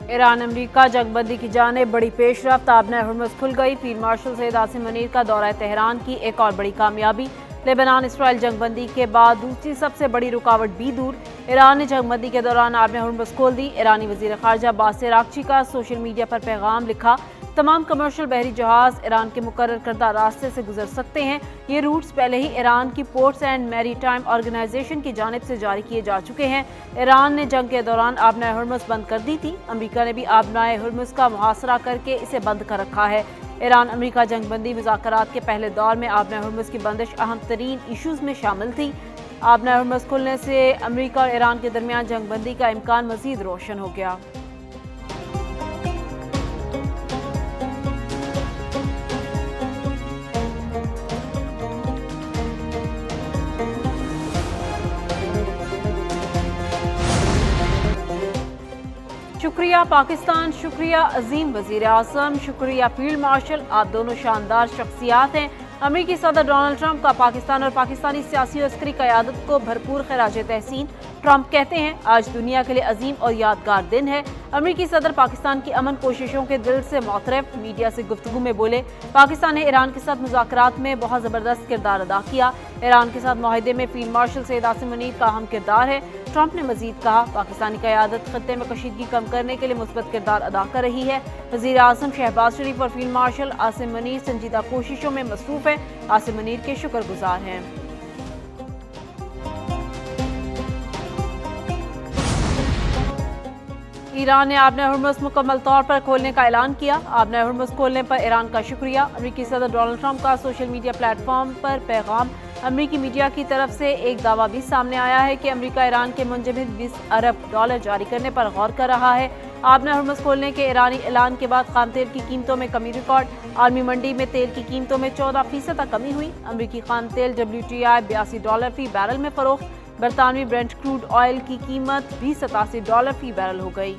Iran अमरीका जंगबंदी की जानिब बड़ी पेशरफ्त, आबना हुर्मुज़ खुल गई। फील्ड मार्शल सैयद आसिम मुनीर का दौरा तेहरान की एक और बड़ी कामयाबी। लेबनान इसराइल जंगबंदी के बाद दूसरी सबसे बड़ी रुकावट भी दूर। ईरान ने जंगबंदी के दौरान आबना हुर्मुज़ खोल दी। ईरानी वज़ीर ख़ारजा अब्बास अराग़ची का सोशल मीडिया पर पैगाम लिखा, तमाम कमर्शियल बहरी जहाज़ ईरान के मुकर्रर करदा रास्ते से गुजर सकते हैं। ये रूट्स पहले ही ईरान की पोर्ट्स एंड मैरीटाइम ऑर्गेनाइजेशन की जानिब से जारी किए जा चुके हैं। ईरान ने जंग के दौरान आबना हुर्मुज़ बंद कर दी थी। अमरीका ने भी आबना हुर्मुज़ का मुहासरा करके इसे बंद कर रखा है। ईरान अमरीका जंगबंदी मुज़ाकरात के पहले दौर में आबना हुर्मुज़ की बंदिश अहम तरीन इशूज़ में शामिल थी। आबना हुर्मुज़ खुलने से अमरीका और ईरान के दरमियान जंगबंदी का इम्कान मज़ीद रोशन हो गया। शुक्रिया पाकिस्तान, शुक्रिया अजीम वज़ीर आज़म, शुक्रिया फील्ड मार्शल, आप दोनों शानदार शख्सियात हैं। अमेरिकी सदर डोनाल्ड ट्रंप का पाकिस्तान और पाकिस्तानी सियासी और अस्करी क़यादत को भरपूर खराज तहसीन। ट्रंप कहते हैं, आज दुनिया के लिए अजीम और यादगार दिन है। अमेरिकी सदर पाकिस्तान की अमन कोशिशों के दिल से मोतरफ। मीडिया से गुफ्तगू में बोले, पाकिस्तान ने ईरान के साथ मुज़ाकरात में बहुत ज़बरदस्त किरदार अदा किया। ईरान के साथ मुआहदे में फील्ड मार्शल सैयद आसिम मुनीर का अहम किरदार है। ट्रंप ने मजीद कहा, पाकिस्तानी क़यादत खत्ते में कशीदगी कम करने के लिए मुस्बत किरदार अदा कर रही है। वज़ीर आज़म शहबाज शरीफ और फील्ड मार्शल आसिम मुनीर संजीदा कोशिशों में मसरूफ़ है। आसिम मुनीर के शुक्रगुजार हैं। ईरान ने आबना हुर्मुज़ मुकम्मल तौर पर खोलने का ऐलान किया। आबना हुर्मुज़ खोलने पर ईरान का शुक्रिया। अमेरिकी सदर डोनाल्ड ट्रंप का सोशल मीडिया प्लेटफॉर्म पर पैगाम। अमेरिकी मीडिया की तरफ से एक दावा भी सामने आया है कि अमेरिका ईरान के मुंजमद $20 अरब जारी करने पर गौर कर रहा है। आबना हुर्मुज़ खोलने के ईरानी ऐलान के बाद खाम तेल की कीमतों में कमी रिकॉर्ड। आलमी मंडी में तेल की कीमतों में 14% तक कमी हुई। अमेरिकी खाम तेल WTI $82 फी बैरल में फरोख्त। बरतानवी ब्रेंट क्रूड ऑयल की कीमत भी $87 फी बैरल हो गई।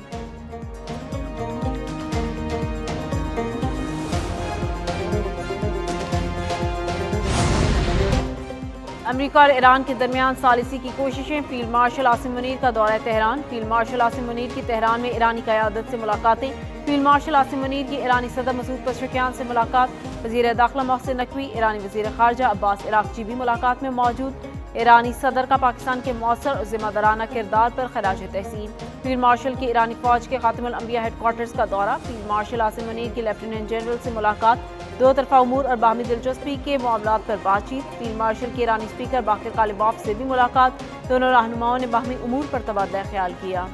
अमेरिका और ईरान के दरमियान सालिसी की कोशिशें। फील्ड मार्शल आसिम मुनीर का दौरा Tehran. Field marshal Asim Munir की तेहरान में ईरानी क़यादत से मुलाकातें। फील्ड मार्शल आसिम मुनीर की ईरानी सदर मसूद पज़ेश्कियान से मुलाकात। वज़ीर दाखिला मोहसिन नकवी, ईरानी वज़ीर ख़ारजा अब्बास अराग़ची भी मुलाकात में मौजूद। ईरानी सदर का पाकिस्तान के मौसर और ज़िम्मेदाराना किरदार पर खराज तहसीन। फील्ड मार्शल की ईरानी फ़ौज के ख़ातिमुल अंबिया हेडक्वार्टर्स का दौरा। फील्ड मार्शल आसिम मुनीर की लेफ्टिनेंट जनरल से मुलाकात। दो तरफ़ा उमूर और बाहमी दिलचस्पी के मामलात पर बातचीत। फील्ड मार्शल के ईरानी स्पीकर बाक़िर कालिबॉफ से भी मुलाकात। दोनों रहनुमाओं ने बाहमी उमूर पर तबादला ख्याल किया।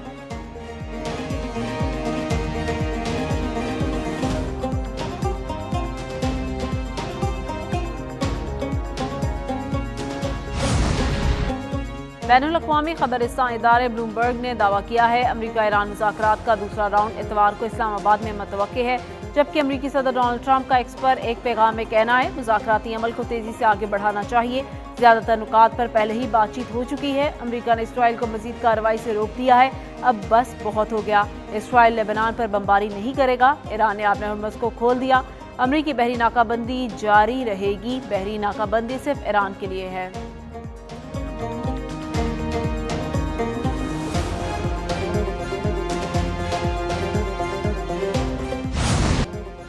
बैनुल-अक़वामी ख़बरिस्तान इदारे ब्लूमबर्ग ने दावा किया है, अमरीका ईरान मुज़ाकरात का दूसरा राउंड इतवार को इस्लामाबाद में मुतवक्किल है। जबकि अमरीकी सदर डोनाल्ड ट्रंप का एक्स पर एक पैगाम में कहना है, मुज़ाकराती अमल को तेज़ी से आगे बढ़ाना चाहिए। ज़्यादातर नुकात पर पहले ही बातचीत हो चुकी है। अमरीका ने इसराइल को मज़ीद कार्रवाई से रोक दिया है। अब बस बहुत हो गया। इसराइल लेबनान पर बमबारी नहीं करेगा। ईरान ने आबना हुर्मुज़ को खोल दिया। अमरीकी बहरी नाकाबंदी जारी रहेगी। बहरी नाकाबंदी सिर्फ ईरान के लिए है।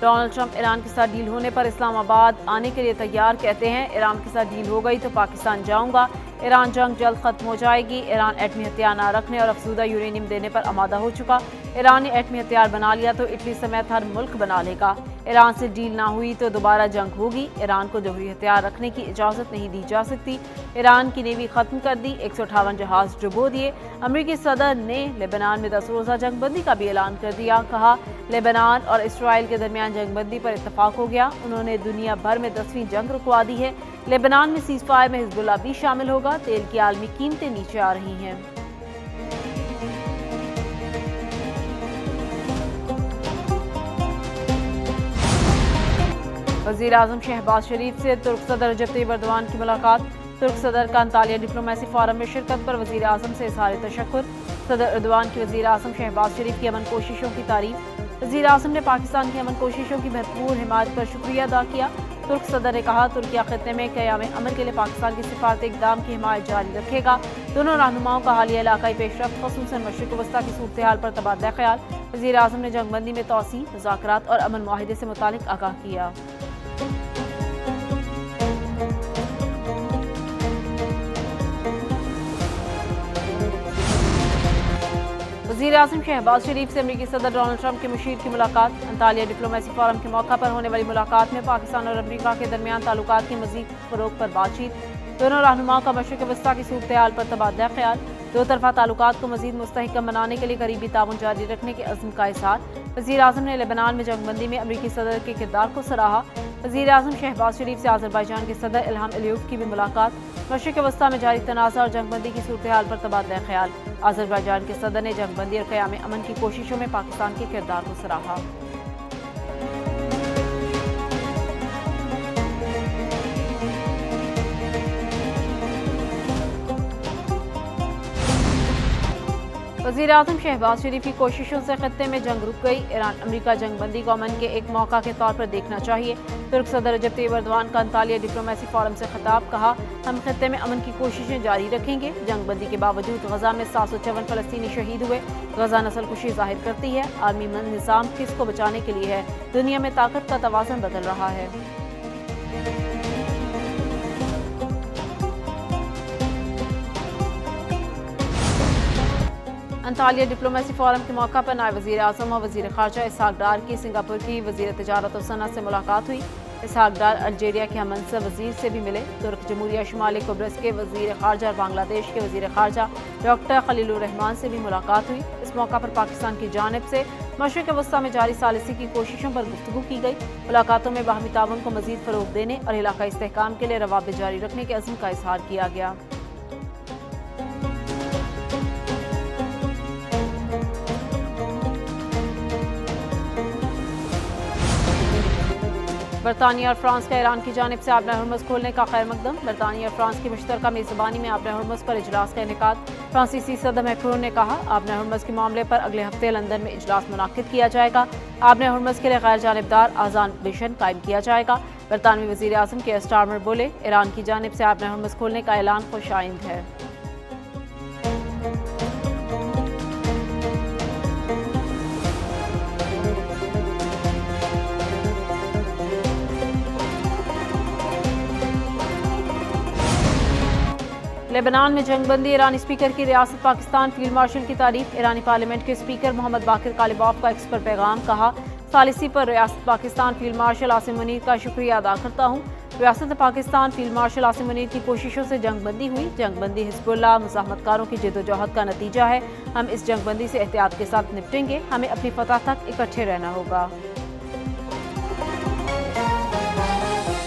डोनाल्ड ट्रंप ईरान के साथ डील होने पर इस्लामाबाद आने के लिए तैयार, कहते हैं ईरान के साथ डील हो गई तो पाकिस्तान जाऊंगा। ईरान जंग जल्द खत्म हो जाएगी। ईरान एटमी हथियार न रखने और अफजूदा यूरेनियम देने पर आमादा हो चुका। ईरान ने एटमी हथियार बना लिया तो इटली समेत हर मुल्क बना लेगा। ईरान से डील ना हुई तो दोबारा जंग होगी। ईरान को जोहरी हथियार रखने की इजाज़त नहीं दी जा सकती। ईरान की नेवी ख़त्म कर दी। 158 जहाज़ डुबो दिए। अमरीकी सदर ने लेबनान में 10 रोज़ा जंगबंदी का भी ऐलान कर दिया। कहा, लेबनान और इसराइल के दरमियान जंगबंदी पर इत्तफाक हो गया। उन्होंने दुनिया भर में 10वीं जंग रुकवा दी है। लेबनान में सीज़फायर में हिज़्बुल्लाह भी शामिल होगा। तेल की आलमी कीमतें नीचे आ रही हैं। वज़ीर आज़म शहबाज शरीफ से तुर्क सदर रजब तैयब एर्दोआन की मुलाकात। तुर्क सदर का अंतालिया डिप्लोमेसी फोरम में शिरकत पर वज़ीर आज़म से इज़हार तशक्कुर। सदर एर्दोआन की वज़ीर आज़म शहबाज शरीफ की अमन कोशिशों की तारीफ। वज़ीर आज़म ने पाकिस्तान की अमन कोशिशों की भरपूर हिमायत पर शुक्रिया अदा किया। तुर्क सदर ने कहा, तुर्किया खित्ते में क़याम अमन के लिए पाकिस्तान की सिफारती इक़दाम की हिमायत जारी रखेगा। दोनों रहनुमाओं का हालिया इलाकाई पेशरफ्त, ख़ुसूसन मशरिक़ वस्ता की सूरत हाल पर तबादला ख्याल। वज़ीर आज़म ने जंगबंदी में तोसी, मुज़ाकरात और अमन मुआहिदे से मुतालिक आगाह किया। वज़ीर आज़म शहबाज शरीफ से अमरीकी सदर डोनाल्ड ट्रंप के मुशीर की मुलाकात। अंतालिया डिप्लोमेसी फोरम के मौका पर होने वाली मुलाकात में पाकिस्तान और अमरीका के दरमियान ताल्लुकात के मज़ीद फ़रोग़ पर बातचीत। दोनों रहनुमाओं का मशरिक़ वस्ता की सूरत हाल पर तबादला ख्याल। दो तरफ़ा ताल्लुकात को मज़ीद मुस्तहकम बनाने के लिए करीबी ताउन जारी रखने के अज़्म का इज़हार। वज़ीर आज़म ने लेबनान में जंगबंदी में अमरीकी सदर के किरदार को सराहा। वज़ीर आज़म शहबाज शरीफ से आज़रबाईजान के सदर इल्हाम अलीयेव की भी मुलाकात। मशरिक़ वस्ता में जारी तनाज़ा और जंगबंदी की सूरत हाल पर तबादला ख्याल। आज़रबाईजान के सदर ने जंगबंदी और क़याम अमन की कोशिशों में पाकिस्तान के किरदार को सराहा। वज़ीर आज़म शहबाज शरीफ की कोशिशों से खत्ते में जंग रुक गई। ईरान अमरीका जंगबंदी को अमन के एक मौका के तौर पर देखना चाहिए। तुर्क सदर रजब तैयब एर्दोआन का अंतालिया डिप्लोमेसी फोरम से खिताब। कहा, हम खत्ते में अमन की कोशिशें जारी रखेंगे। जंगबंदी के बावजूद गजा में 754 फ़लस्तीनी शहीद हुए। गजा नस्ल कुशी जाहिर करती है आर्मी निज़ाम किसको बचाने के लिए है। दुनिया में ताकत का तवाज़ुन बदल रहा है। अंतालिया डिप्लोमेसी फोरम के मौका पर नायब वज़ीर आज़म और वज़ीर ख़ारजा इसहाक़ डार की सिंगापुर की वज़ीर तिजारत और सनअत से मुलाकात हुई। इसहाक़ डार अल्जीरिया के हममंसब वज़ीर से भी मिले। तुर्क जमहूरिया शुमाली कुब्रस के वज़ीर ख़ारजा और बांग्लादेश के वज़ीर ख़ारजा डॉक्टर खलीलुर रहमान से भी मुलाकात हुई। इस मौका पर पाकिस्तान की जानिब से मशरिक़ वस्ता में जारी सालिसी की कोशिशों पर गुफ्तगू की गई। मुलाकातों में बाहमी ताउन को मज़ीद फ़रोग़ देने और इलाक़ाई इस्तेहकाम के लिए रवाबित जारी रखने के अज़्म का इज़हार किया गया। बरतानिया और फ्रांस का ईरान की जानिब से आबना हर्मुज़ खोलने का खैर मकदम। बरतानिया और फ्रांस की मुश्तरका मेज़बानी में आबना हर्मुज़ पर इजलास का इनेकाद। फ्रांसीसी सदर मैक्रोन ने कहा, आबना हर्मुज़ के मामले पर अगले हफ्ते लंदन में इजलास मुनाकिद किया जाएगा। आबना हर्मुज़ के लिए गैर जानिबदार आज़ान मिशन कायम किया जाएगा। बरतानवी वज़ीर आज़म के स्टारमर बोले, ईरान की जानिब से आबना हर्मुज़ खोलने का ऐलान खुश आइंद है। लेबनान में जंगबंदी, ईरानी स्पीकर की रियासत पाकिस्तान, फील्ड मार्शल की तारीफ। ईरानी पार्लियामेंट के स्पीकर मोहम्मद बाकिर कालिबॉफ का एक्स पर पैगाम। कहा, सालिसी पर रियासत पाकिस्तान फील्ड मार्शल आसिम मुनीर का शुक्रिया अदा करता हूँ। रियासत पाकिस्तान फील्ड मार्शल आसिम मुनीर की कोशिशों से जंगबंदी हुई। जंगबंदी हिज़्बुल्लाह मुज़ाहमतकारों की जद्दोजहद का नतीजा है। हम इस जंगबंदी से एहतियात के साथ निपटेंगे। हमें अपनी फतह तक इकट्ठे रहना होगा।